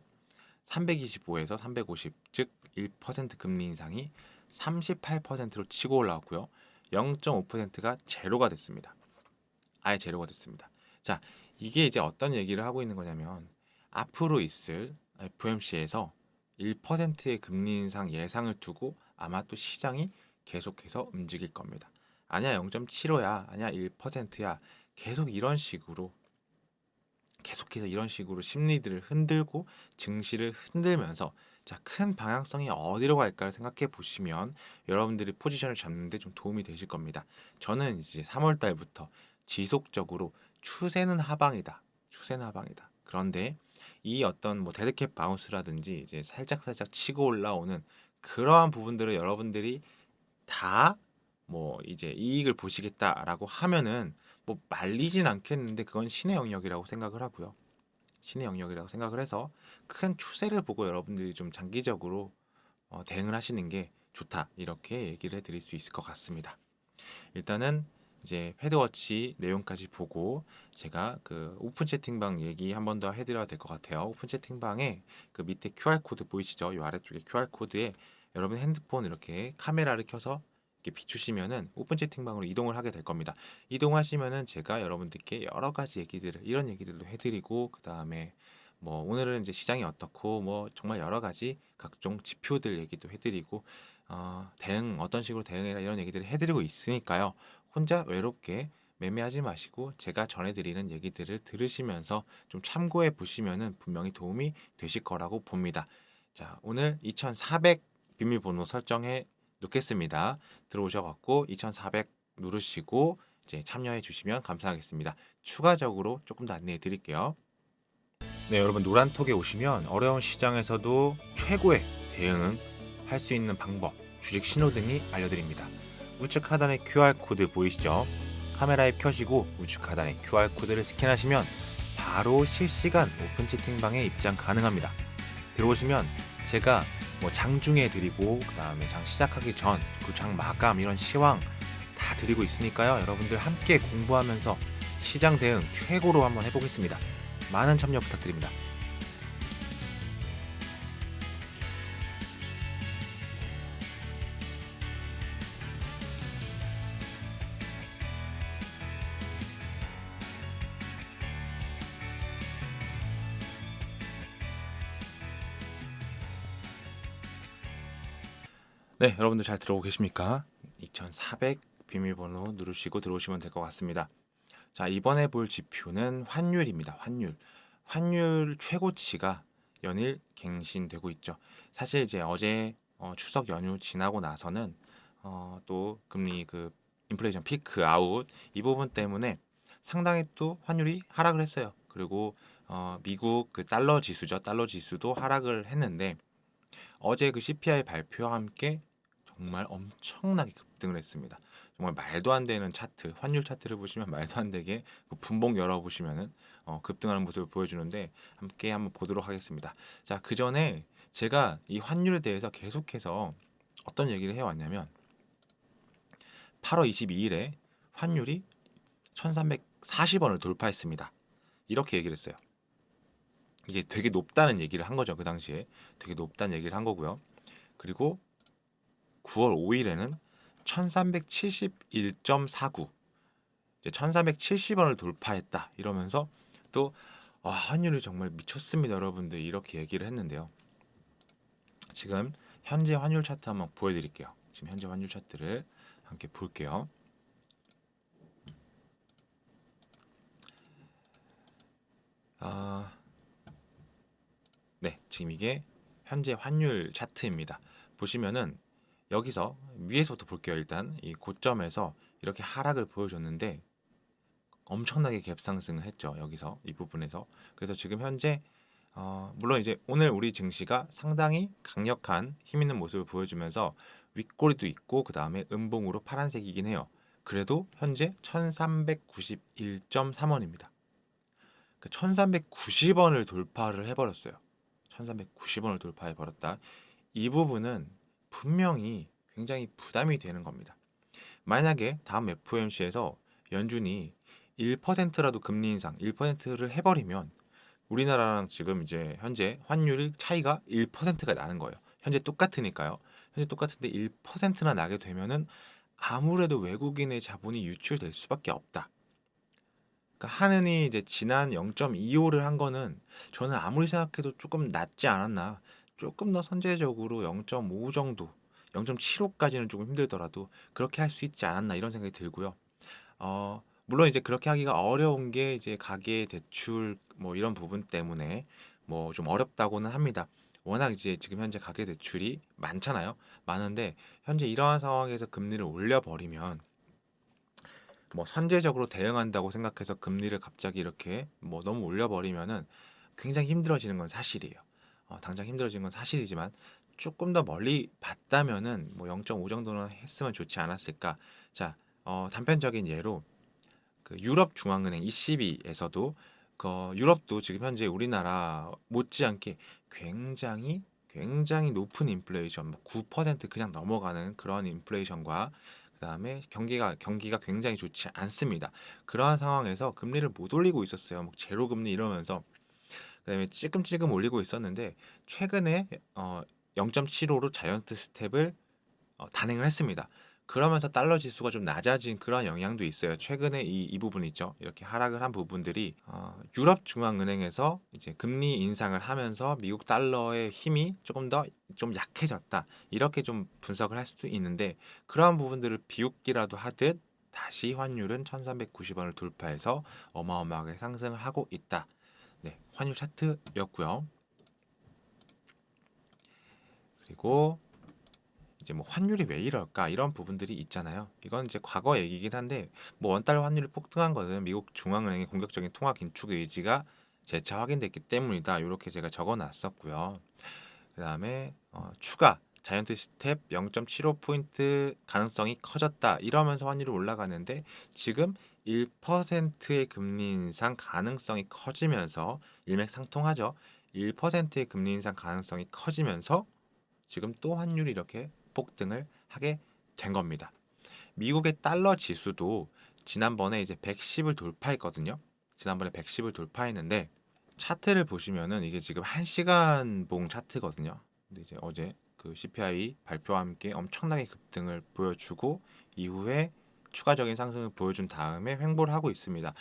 325에서 350, 즉 1% 금리 인상이 38%로 치고 올라왔고요. 0.5%가 제로가 됐습니다. 아예 제로가 됐습니다. 자, 이게 이제 어떤 얘기를 하고 있는 거냐면 앞으로 있을 FOMC에서 1%의 금리 인상 예상을 두고 아마 또 시장이 계속해서 움직일 겁니다. 아니야 0.75야, 아니야 1%야. 계속해서 이런 식으로 심리들을 흔들고 증시를 흔들면서 자, 큰 방향성이 어디로 갈까를 생각해 보시면 여러분들이 포지션을 잡는 데 좀 도움이 되실 겁니다. 저는 이제 3월 달부터 지속적으로 추세는 하방이다. 추세는 하방이다. 그런데 이 어떤 뭐 데드캣 바운스라든지 이제 살짝 치고 올라오는 그러한 부분들을 여러분들이 다 뭐 이제 이익을 보시겠다라고 하면은 뭐 말리진 않겠는데 그건 신의 영역이라고 생각을 하고요. 신의 영역이라고 생각을 해서 큰 추세를 보고 여러분들이 좀 장기적으로 대응을 하시는 게 좋다. 이렇게 얘기를 해드릴 수 있을 것 같습니다. 일단은 이제 패드워치 내용까지 보고 제가 그 오픈 채팅방 얘기 한 번 더 해드려야 될 것 같아요. 오픈 채팅방에 그 밑에 QR 코드 보이시죠? 이 아래쪽에 QR 코드에 여러분 핸드폰 이렇게 카메라를 켜서 이렇게 비추시면은 오픈 채팅방으로 이동을 하게 될 겁니다. 이동하시면은 제가 여러분들께 여러 가지 얘기들을 이런 얘기들도 해드리고 그 다음에 뭐 오늘은 이제 시장이 어떻고 뭐 정말 여러 가지 각종 지표들 얘기도 해드리고 대응 어떤 식으로 대응해라 이런 얘기들을 해드리고 있으니까요. 혼자 외롭게 매매하지 마시고 제가 전해드리는 얘기들을 들으시면서 좀 참고해 보시면은 분명히 도움이 되실 거라고 봅니다. 자, 오늘 2400 비밀번호 설정해 놓겠습니다. 들어오셔갖고 2400 누르시고 이제 참여해 주시면 감사하겠습니다. 추가적으로 조금 더 안내해 드릴게요. 네, 여러분 노란톡에 오시면 어려운 시장에서도 최고의 대응을 할 수 있는 방법, 주식 신호등이 알려드립니다. 우측 하단에 QR코드 보이시죠? 카메라 앱 켜시고 우측 하단에 QR코드를 스캔하시면 바로 실시간 오픈 채팅방에 입장 가능합니다. 들어오시면 제가 뭐 장중에 드리고 그 다음에 장 시작하기 전, 그 장 마감 이런 시황 다 드리고 있으니까요. 여러분들 함께 공부하면서 시장 대응 최고로 한번 해보겠습니다. 많은 참여 부탁드립니다. 네, 여러분들 잘 들어오고 계십니까? 2400 비밀번호 누르시고 들어오시면 될 것 같습니다. 자, 이번에 볼 지표는 환율입니다. 환율 최고치가 연일 갱신되고 있죠. 사실 이제 어제 추석 연휴 지나고 나서는 또 금리 그 인플레이션 피크 아웃 이 부분 때문에 상당히 또 환율이 하락을 했어요. 그리고 미국 그 달러 지수죠. 달러 지수도 하락을 했는데 어제 그 CPI 발표와 함께 정말 엄청나게 급등을 했습니다. 정말 말도 안 되는 차트, 환율 차트를 보시면 말도 안 되게 그 분봉 열어보시면은 급등하는 모습을 보여주는데 함께 한번 보도록 하겠습니다. 자, 그 전에 제가 이 환율에 대해서 계속해서 어떤 얘기를 해왔냐면 8월 22일에 환율이 1340원을 돌파했습니다. 이렇게 얘기를 했어요. 이게 되게 높다는 얘기를 한 거죠. 그 당시에 되게 높다는 얘기를 한 거고요. 그리고 9월 5일에는 1371.49, 이제 1370원을 돌파했다 이러면서 또 환율이 정말 미쳤습니다 여러분들, 이렇게 얘기를 했는데요. 지금 현재 환율 차트 한번 보여드릴게요. 지금 현재 환율 차트를 함께 볼게요. 네, 지금 이게 현재 환율 차트입니다. 보시면은 여기서 위에서부터 볼게요. 일단 이 고점에서 이렇게 하락을 보여줬는데 엄청나게 갭상승을 했죠. 여기서 이 부분에서. 그래서 지금 현재 물론 이제 오늘 우리 증시가 상당히 강력한 힘 있는 모습을 보여주면서 윗꼬리도 있고 그 다음에 음봉으로 파란색이긴 해요. 그래도 현재 1391.3원입니다. 1390원을 돌파를 해버렸어요. 1390원을 돌파해버렸다. 이 부분은 분명히 굉장히 부담이 되는 겁니다. 만약에 다음 FOMC에서 연준이 1%라도 금리 인상 1%를 해버리면 우리나라랑 지금 이제 현재 환율 차이가 1%가 나는 거예요. 현재 똑같으니까요. 현재 똑같은데 1%나 나게 되면은 아무래도 외국인의 자본이 유출될 수밖에 없다. 그러니까 하느니 이제 지난 0.25를 한 거는 저는 아무리 생각해도 조금 낮지 않았나. 조금 더 선제적으로 0.5 정도, 0.75까지는 조금 힘들더라도 그렇게 할 수 있지 않았나 이런 생각이 들고요. 물론 이제 그렇게 하기가 어려운 게 이제 가계 대출 뭐 이런 부분 때문에 뭐 좀 어렵다고는 합니다. 워낙 이제 지금 현재 가계 대출이 많잖아요. 많은데 현재 이러한 상황에서 금리를 올려버리면 뭐 선제적으로 대응한다고 생각해서 금리를 갑자기 이렇게 뭐 너무 올려버리면은 굉장히 힘들어지는 건 사실이에요. 당장 힘들어지는 건 사실이지만 조금 더 멀리 봤다면은 뭐 0.5 정도는 했으면 좋지 않았을까. 자, 단편적인 예로 그 유럽 중앙은행 ECB에서도 그 유럽도 지금 현재 우리나라 못지않게 굉장히 높은 인플레이션, 뭐 9% 그냥 넘어가는 그런 인플레이션과 그다음에 경기가 굉장히 좋지 않습니다. 그러한 상황에서 금리를 못 올리고 있었어요. 뭐 제로 금리 이러면서 그다음에 찔끔찔끔 올리고 있었는데 최근에 0.75로 자이언트 스텝을 단행을 했습니다. 그러면서 달러 지수가 좀 낮아진 그런 영향도 있어요. 최근에 이 부분 있죠. 이렇게 하락을 한 부분들이 유럽 중앙은행에서 이제 금리 인상을 하면서 미국 달러의 힘이 조금 더 좀 약해졌다. 이렇게 좀 분석을 할 수도 있는데 그러한 부분들을 비웃기라도 하듯 다시 환율은 1390원을 돌파해서 어마어마하게 상승을 하고 있다. 네, 환율 차트였고요. 그리고 이제 뭐 환율이 왜 이럴까 이런 부분들이 있잖아요. 이건 이제 과거 얘기긴 한데 뭐 원달러 환율이 폭등한 것은 미국 중앙은행의 공격적인 통화 긴축 의지가 재차 확인됐기 때문이다. 이렇게 제가 적어놨었고요. 그다음에 추가 자이언트 스텝 0.75포인트 가능성이 커졌다. 이러면서 환율이 올라가는데 지금 1%의 금리 인상 가능성이 커지면서 일맥상통하죠. 1%의 금리 인상 가능성이 커지면서 지금 또 환율이 이렇게 폭등을 하게 된 겁니다. 미국의 달러 지수도 지난번에 이제 110을 돌파했거든요. 지난번에 110을 돌파했는데 차트를 보시면은 이게 지금 1시간 봉 차트거든요. 근데 이제 어제 그 CPI 발표와 함께 엄청나게 급등을 보여주고 이후에 추가적인 상승을 보여준 다음에 횡보를 하고 있습니다.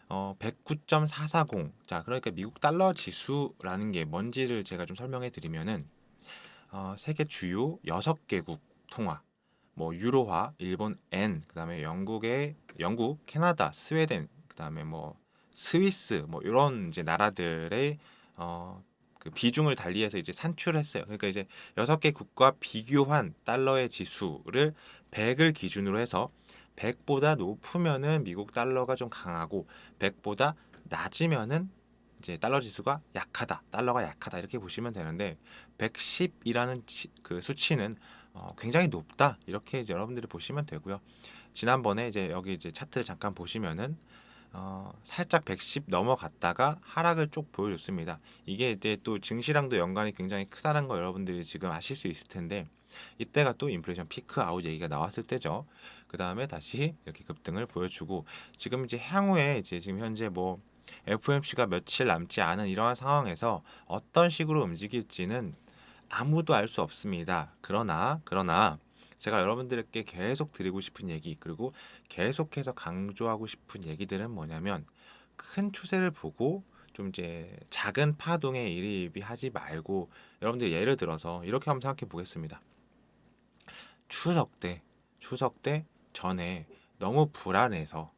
109.440. 자, 그러니까 미국 달러 지수라는 게 뭔지를 제가 좀 설명해 드리면은 세계 주요 6개국 통화, 뭐 유로화, 일본 엔, 그다음에 영국, 캐나다, 스웨덴, 그다음에 뭐 스위스, 뭐 이런 이제 나라들의 그 비중을 달리해서 이제 산출을 했어요. 그러니까 이제 6개국과 비교한 달러의 지수를 100을 기준으로 해서 100보다 높으면은 미국 달러가 좀 강하고 100보다 낮으면은 이제 달러 지수가 약하다, 달러가 약하다 이렇게 보시면 되는데 110이라는 그 수치는 굉장히 높다 이렇게 이제 여러분들이 보시면 되고요. 지난번에 이제 여기 이제 차트를 잠깐 보시면은 살짝 110 넘어갔다가 하락을 쭉 보여줬습니다. 이게 이제 또 증시랑도 연관이 굉장히 크다는 거 여러분들이 지금 아실 수 있을 텐데 이때가 또 인플레이션 피크 아웃 얘기가 나왔을 때죠. 그 다음에 다시 이렇게 급등을 보여주고 지금 이제 향후에 이제 지금 현재 뭐 FOMC가 며칠 남지 않은 이러한 상황에서 어떤 식으로 움직일지는 아무도 알 수 없습니다. 그러나 제가 여러분들께 계속 드리고 싶은 얘기 그리고 계속해서 강조하고 싶은 얘기들은 뭐냐면 큰 추세를 보고 좀 이제 작은 파동에 일희일비하지 말고 여러분들 예를 들어서 이렇게 한번 생각해 보겠습니다. 추석 때 전에 너무 불안해서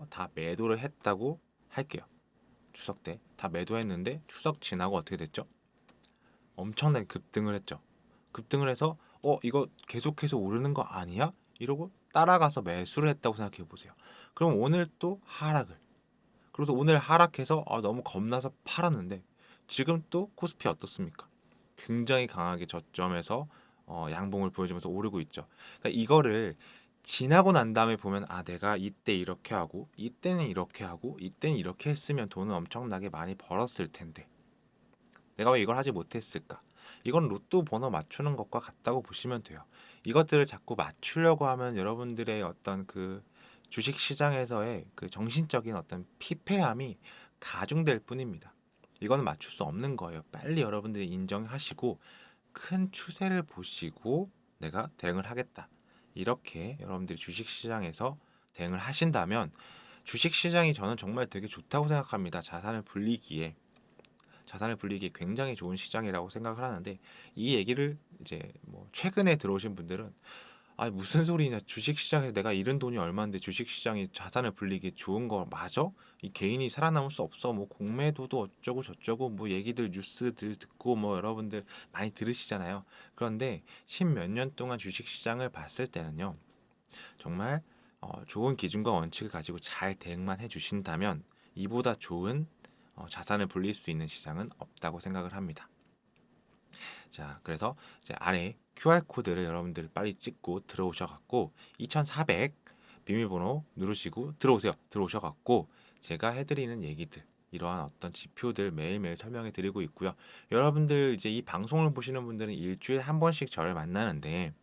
다 매도를 했다고 할게요. 추석 때 다 매도했는데 추석 지나고 어떻게 됐죠? 엄청나게 급등을 했죠. 급등을 해서 이거 계속해서 오르는 거 아니야? 이러고 따라가서 매수를 했다고 생각해 보세요. 그럼 오늘 또 하락을. 그래서 오늘 하락해서 너무 겁나서 팔았는데 지금 또 코스피 어떻습니까? 굉장히 강하게 저점에서 양봉을 보여주면서 오르고 있죠. 그러니까 이거를 지나고 난 다음에 보면 내가 이때 이렇게 하고 이때는 이렇게 하고 이때는 이렇게 했으면 돈은 엄청나게 많이 벌었을 텐데 내가 왜 이걸 하지 못했을까? 이건 로또 번호 맞추는 것과 같다고 보시면 돼요. 이것들을 자꾸 맞추려고 하면 여러분들의 어떤 그 주식 시장에서의 그 정신적인 어떤 피폐함이 가중될 뿐입니다. 이거는 맞출 수 없는 거예요. 빨리 여러분들이 인정하시고 큰 추세를 보시고 내가 대응을 하겠다. 이렇게 여러분들이 주식 시장에서 대응을 하신다면 주식 시장이 저는 정말 되게 좋다고 생각합니다. 자산을 불리기에 굉장히 좋은 시장이라고 생각을 하는데 이 얘기를 이제 뭐 최근에 들어오신 분들은 무슨 소리냐 주식 시장에서 내가 잃은 돈이 얼마인데 주식 시장이 자산을 불리기에 좋은 거 맞아? 이 개인이 살아남을 수 없어 뭐 공매도도 어쩌고 저쩌고 뭐 얘기들 뉴스들 듣고 뭐 여러분들 많이 들으시잖아요. 그런데 십몇 년 동안 주식 시장을 봤을 때는요 정말 좋은 기준과 원칙을 가지고 잘 대응만 해주신다면 이보다 좋은 자산을 불릴 수 있는 시장은 없다고 생각을 합니다. 자, 그래서 이제 아래 QR 코드를 여러분들 빨리 찍고 들어오셔갖고 2400 비밀번호 누르시고 들어오셔갖고 제가 해드리는 얘기들 이러한 어떤 지표들 매일매일 설명해 드리고 있고요. 여러분들 이제 이 방송을 보시는 분들은 일주일에 한 번씩 저를 만나는데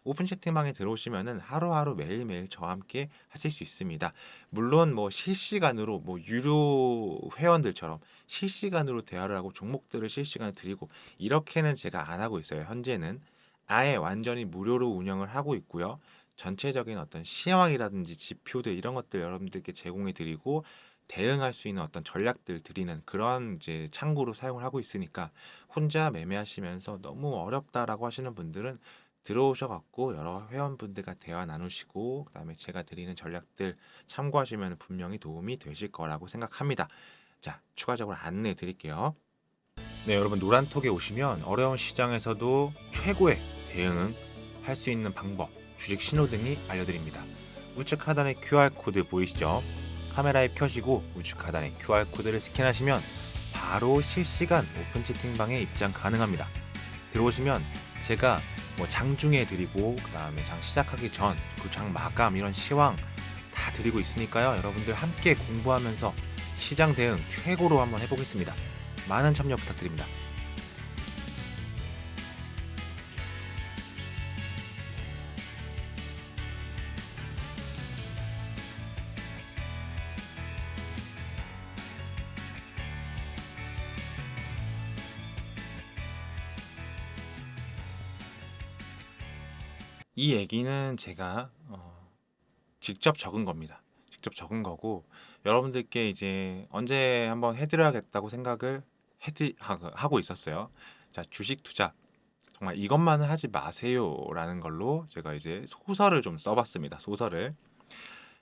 오픈 채팅방에 들어오시면은 하루하루 매일매일 저와 함께 하실 수 있습니다. 물론 뭐 실시간으로 뭐 유료 회원들처럼 실시간으로 대화를 하고 종목들을 실시간으로 드리고 이렇게는 제가 안 하고 있어요. 현재는 아예 완전히 무료로 운영을 하고 있고요. 전체적인 어떤 시황이라든지 지표들 이런 것들 여러분들께 제공해 드리고 대응할 수 있는 어떤 전략들 드리는 그런 이제 창구로 사용을 하고 있으니까 혼자 매매하시면서 너무 어렵다라고 하시는 분들은 들어오셔갖고 여러 회원분들과 대화 나누시고 그다음에 제가 드리는 전략들 참고하시면 분명히 도움이 되실 거라고 생각합니다. 자, 추가적으로 안내해 드릴게요. 네, 여러분 노란톡에 오시면 어려운 시장에서도 최고의 대응할 수 있는 방법, 주식 신호등이 알려드립니다. 우측 하단에 QR코드 보이시죠? 카메라 앱 켜시고 우측 하단에 QR코드를 스캔하시면 바로 실시간 오픈 채팅방에 입장 가능합니다. 들어오시면 제가 뭐 장중에 드리고 그다음에 장 시작하기 전, 그 장 마감 이런 시황 다 드리고 있으니까요. 여러분들 함께 공부하면서 시장 대응 최고로 한번 해보겠습니다. 많은 참여 부탁드립니다. 이 얘기는 제가 직접 적은 겁니다. 직접 적은 거고 여러분들께 이제 언제 한번 해드려야겠다고 생각을 하고 있었어요. 자, 주식 투자 정말 이것만은 하지 마세요라는 걸로 제가 이제 소설을 좀 써봤습니다. 소설을.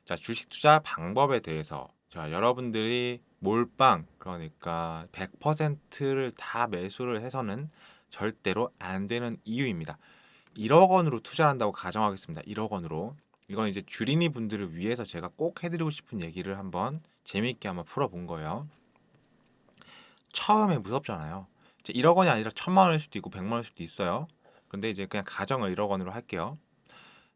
자, 주식 투자 방법에 대해서 자, 여러분들이 몰빵 그러니까 100%를 다 매수를 해서는 절대로 안 되는 이유입니다. 1억 원으로 투자를 한다고 가정하겠습니다. 1억 원으로. 이건 이제 주린이 분들을 위해서 제가 꼭 해드리고 싶은 얘기를 한번 재미있게 한번 풀어본 거예요. 처음에 무섭잖아요. 이제 1억 원이 아니라 1000만 원일 수도 있고 100만 원일 수도 있어요. 근데 이제 그냥 가정을 1억 원으로 할게요.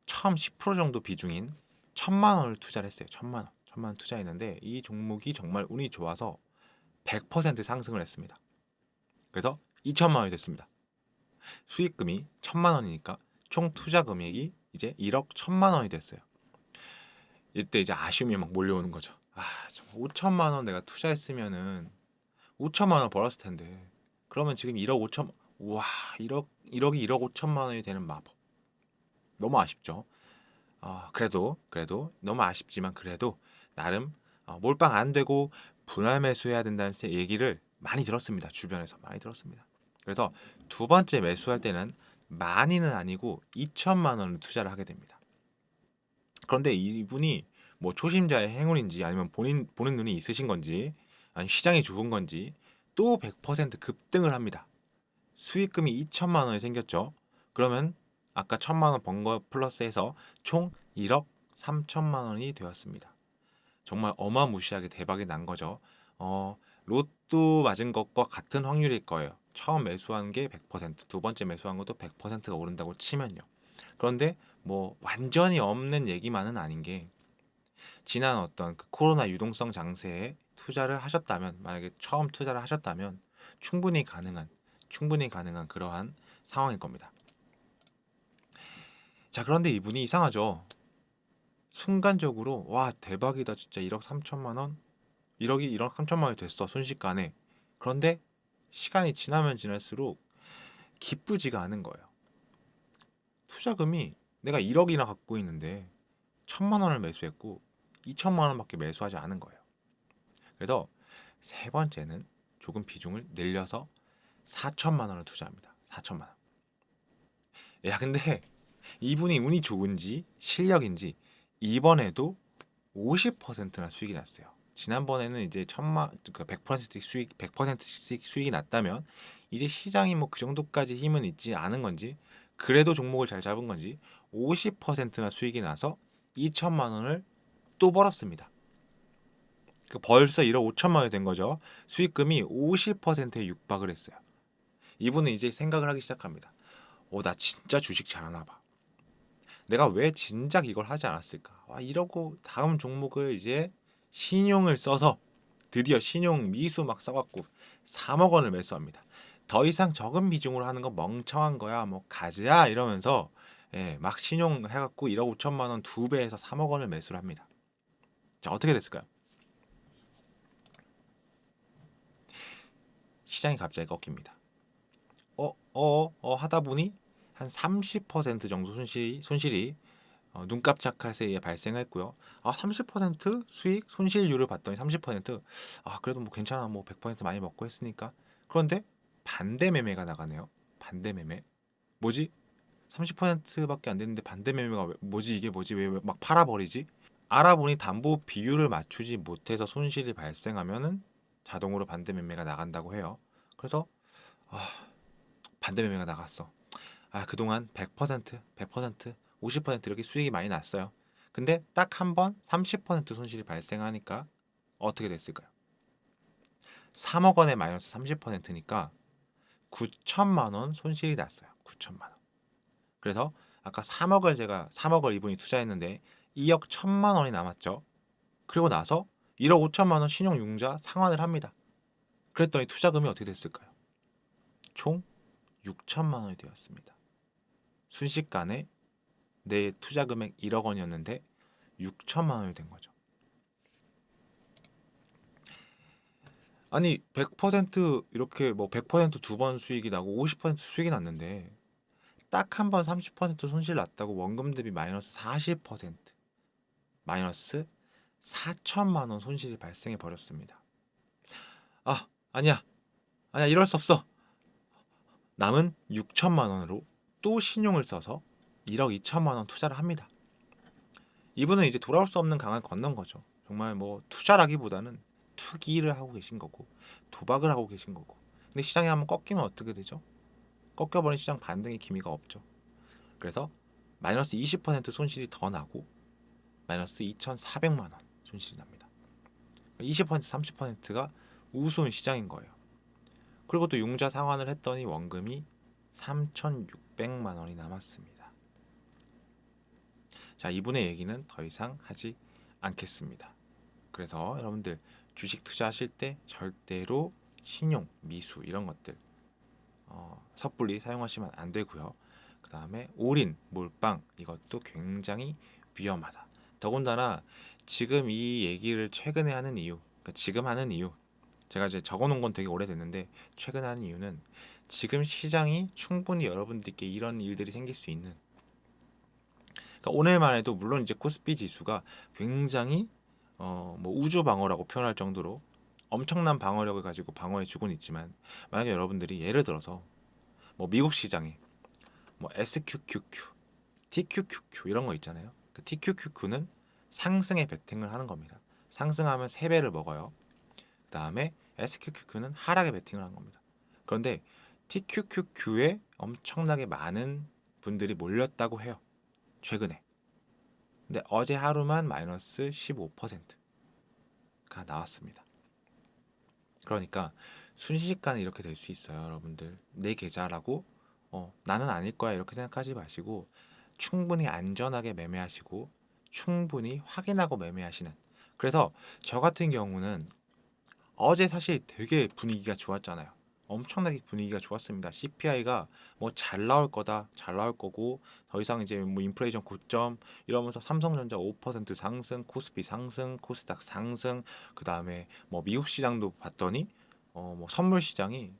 처음 10% 정도 비중인 1000만 원을 투자를 했어요. 1000만 원. 천만 원 투자했는데 이 종목이 정말 운이 좋아서 100% 상승을 했습니다. 그래서 2천만 원이 됐습니다. 수익금이 1천만 원이니까 총 투자 금액이 이제 1억 1천만 원이 됐어요. 이때 이제 아쉬움이 막 몰려오는 거죠. 아, 정말 5천만 원 내가 투자했으면은 5천만 원 벌었을 텐데. 그러면 지금 1억 5천, 와, 1억이 1억 5천만 원이 되는 마법. 너무 아쉽죠. 그래도 너무 아쉽지만 그래도 나름 몰빵 안 되고 분할 매수해야 된다는 얘기를 많이 들었습니다. 주변에서 많이 들었습니다. 그래서 두 번째 매수할 때는 많이는 아니고 2천만 원을 투자를 하게 됩니다. 그런데 이분이 뭐 초심자의 행운인지 아니면 보는 눈이 있으신 건지 아니면 시장이 좋은 건지 또 100% 급등을 합니다. 수익금이 2천만 원이 생겼죠. 그러면 아까 1천만 원 번 거 플러스해서 총 1억 3천만 원이 되었습니다. 정말 어마무시하게 대박이 난 거죠. 로또 맞은 것과 같은 확률일 거예요. 처음 매수한 게 100%, 두 번째 매수한 것도 100%가 오른다고 치면요. 그런데 뭐 완전히 없는 얘기만은 아닌 게 지난 어떤 그 코로나 유동성 장세에 투자를 하셨다면, 만약에 처음 투자를 하셨다면 충분히 가능한 그러한 상황일 겁니다. 자, 그런데 이분이 이상하죠. 순간적으로 와 대박이다 진짜 1억 3천만 원 1억 3천만 원이 됐어 순식간에. 그런데 시간이 지나면 지날수록 기쁘지가 않은 거예요. 투자금이 내가 1억이나 갖고 있는데 1천만 원을 매수했고 2천만 원밖에 매수하지 않은 거예요. 그래서 세 번째는 조금 비중을 늘려서 4천만 원을 투자합니다. 4천만 원. 야, 근데 이분이 운이 좋은지 실력인지 이번에도 50%나 수익이 났어요. 지난번에는 이제 100%씩 수익 100%씩 수익이 났다면 이제 시장이 뭐 그 정도까지 힘은 있지 않은 건지, 그래도 종목을 잘 잡은 건지 50%나 수익이 나서 2천만 원을 또 벌었습니다. 벌써 1억 5천만 원이 된 거죠. 수익금이 50%에 육박을 했어요. 이분은 이제 생각을 하기 시작합니다. 나 진짜 주식 잘하나 봐. 내가 왜 진작 이걸 하지 않았을까? 이러고 다음 종목을 이제 신용을 써서 드디어 신용 미수 막 써갖고 3억 원을 매수합니다. 더 이상 적은 비중으로 하는 건 멍청한 거야. 뭐 가즈야 이러면서 막 신용 해갖고 1억 5천만 원 2배에서 3억 원을 매수를 합니다. 자, 어떻게 됐을까요? 시장이 갑자기 꺾입니다. 하다 보니 한 30% 정도 손실이 눈 깜짝할 새에 발생했고요. 30% 수익 손실률을 봤더니 30%. 그래도 뭐 괜찮아. 뭐 100% 많이 먹고 했으니까. 그런데 반대 매매가 나가네요. 반대 매매. 뭐지? 30%밖에 안 됐는데 반대 매매가 뭐지? 이게 뭐지? 왜 막 팔아버리지? 알아보니 담보 비율을 맞추지 못해서 손실이 발생하면은 자동으로 반대 매매가 나간다고 해요. 그래서 반대 매매가 나갔어. 그동안 100%, 50% 이렇게 수익이 많이 났어요. 근데 딱 한 번 30% 손실이 발생하니까 어떻게 됐을까요? 3억 원에 마이너스 30%니까 9천만 원 손실이 났어요. 9천만 원. 그래서 아까 3억을 이분이 투자했는데 2억 1천만 원이 남았죠. 그리고 나서 1억 5천만 원 신용융자 상환을 합니다. 그랬더니 투자금이 어떻게 됐을까요? 총 6천만 원이 되었습니다. 순식간에 내 투자 금액 1억 원이었는데 6천만 원이 된 거죠. 아니 100% 이렇게 뭐 100%두 번 수익이 나고 50% 수익이 났는데 딱 한 번 30% 손실 났다고 원금 대비 마이너스 40% 마이너스 4천만 원 손실이 발생해 버렸습니다. 아니야 이럴 수 없어. 남은 6천만 원으로 또 신용을 써서 1억 2천만 원 투자를 합니다. 이분은 이제 돌아올 수 없는 강을 건넌 거죠. 정말 뭐 투자라기보다는 투기를 하고 계신 거고 도박을 하고 계신 거고. 근데 시장이 한번 꺾이면 어떻게 되죠? 꺾여버린 시장 반등의 기미가 없죠. 그래서 마이너스 20% 손실이 더 나고 마이너스 2,400만 원 손실이 납니다. 20% 30%가 우스운 시장인 거예요. 그리고 또 융자 상환을 했더니 원금이 3,600만 원이 남았습니다. 자, 이분의 얘기는 더 이상 하지 않겠습니다. 그래서 여러분들 주식 투자하실 때 절대로 신용, 미수 이런 것들 섣불리 사용하시면 안 되고요. 그 다음에 올인, 몰빵 이것도 굉장히 위험하다. 더군다나 지금 이 얘기를 최근에 하는 이유, 그러니까 지금 하는 이유, 제가 이제 적어놓은 건 되게 오래됐는데 최근에 하는 이유는 지금 시장이 충분히 여러분들께 이런 일들이 생길 수 있는, 그러니까 오늘만 해도 물론 이제 코스피 지수가 굉장히 뭐 우주 방어라고 표현할 정도로 엄청난 방어력을 가지고 방어해 주고는 있지만, 만약에 여러분들이 예를 들어서 뭐 미국 시장에 뭐 SQQQ, TQQQ 이런 거 있잖아요. 그 TQQQ는 상승에 베팅을 하는 겁니다. 상승하면 3배를 먹어요. 그 다음에 SQQQ는 하락에 베팅을 한 겁니다. 그런데 TQQQ에 엄청나게 많은 분들이 몰렸다고 해요. 최근에. 근데 어제 하루만 마이너스 15%가 나왔습니다. 그러니까 순식간에 이렇게 될 수 있어요, 여러분들. 내 계좌라고 나는 아닐 거야 이렇게 생각하지 마시고 충분히 안전하게 매매하시고 충분히 확인하고 매매하시는. 그래서 저 같은 경우는 어제 사실 되게 분위기가 좋았잖아요. 엄청나게 분위기가 좋았습니다. CPI가 뭐 잘 나올 거다, 잘 나올 거고 더 이상 이제 뭐 인플레이션 고점 이러면서 삼성전자 5% 상승, 코스피 상승, 코스닥 상승, 그 다음에 뭐 미국 시장도 봤더니 뭐 선물 시장이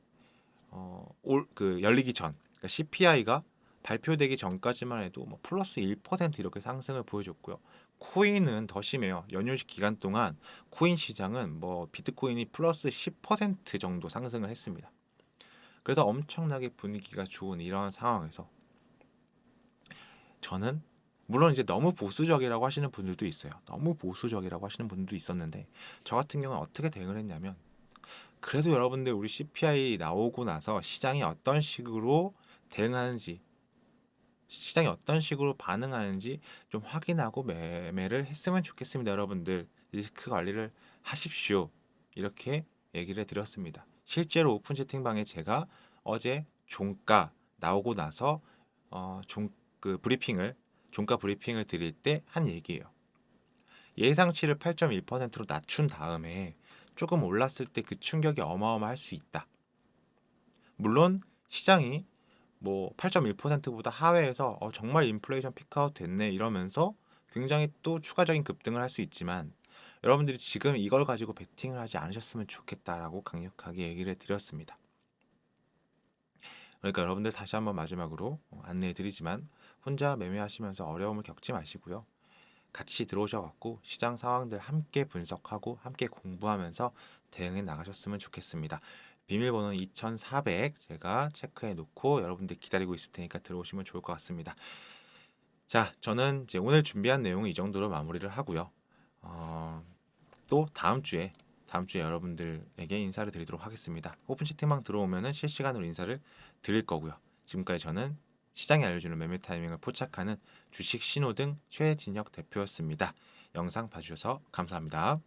올 그 열리기 전, 그러니까 CPI가 발표되기 전까지만 해도 뭐 플러스 1% 이렇게 상승을 보여줬고요. 코인은 더 심해요. 연휴식 기간 동안 코인 시장은 뭐 비트코인이 플러스 10% 정도 상승을 했습니다. 그래서 엄청나게 분위기가 좋은 이런 상황에서 저는 물론 이제 너무 보수적이라고 하시는 분들도 있어요. 너무 보수적이라고 하시는 분들도 있었는데 저 같은 경우는 어떻게 대응을 했냐면, 그래도 여러분들 우리 CPI 나오고 나서 시장이 어떤 식으로 대응하는지, 시장이 어떤 식으로 반응하는지 좀 확인하고 매매를 했으면 좋겠습니다. 여러분들 리스크 관리를 하십시오. 이렇게 얘기를 드렸습니다. 실제로 오픈 채팅방에 제가 어제 종가 나오고 나서 그 종가 브리핑을 드릴 때 한 얘기예요. 예상치를 8.1%로 낮춘 다음에 조금 올랐을 때 그 충격이 어마어마할 수 있다. 물론 시장이 뭐 8.1%보다 하회해서 정말 인플레이션 피크아웃 됐네 이러면서 굉장히 또 추가적인 급등을 할 수 있지만, 여러분들이 지금 이걸 가지고 베팅을 하지 않으셨으면 좋겠다라고 강력하게 얘기를 드렸습니다. 그러니까 여러분들 다시 한번 마지막으로 안내해 드리지만 혼자 매매하시면서 어려움을 겪지 마시고요. 같이 들어오셔갖고 시장 상황들 함께 분석하고 함께 공부하면서 대응해 나가셨으면 좋겠습니다. 비밀번호는 2400 제가 체크해 놓고 여러분들 기다리고 있을 테니까 들어오시면 좋을 것 같습니다. 자, 저는 이제 오늘 준비한 내용은 이 정도로 마무리를 하고요. 또 다음 주에 여러분들에게 인사를 드리도록 하겠습니다. 오픈 채팅방 들어오면은 실시간으로 인사를 드릴 거고요. 지금까지 저는 시장이 알려주는 매매 타이밍을 포착하는 주식 신호등 최진혁 대표였습니다. 영상 봐주셔서 감사합니다.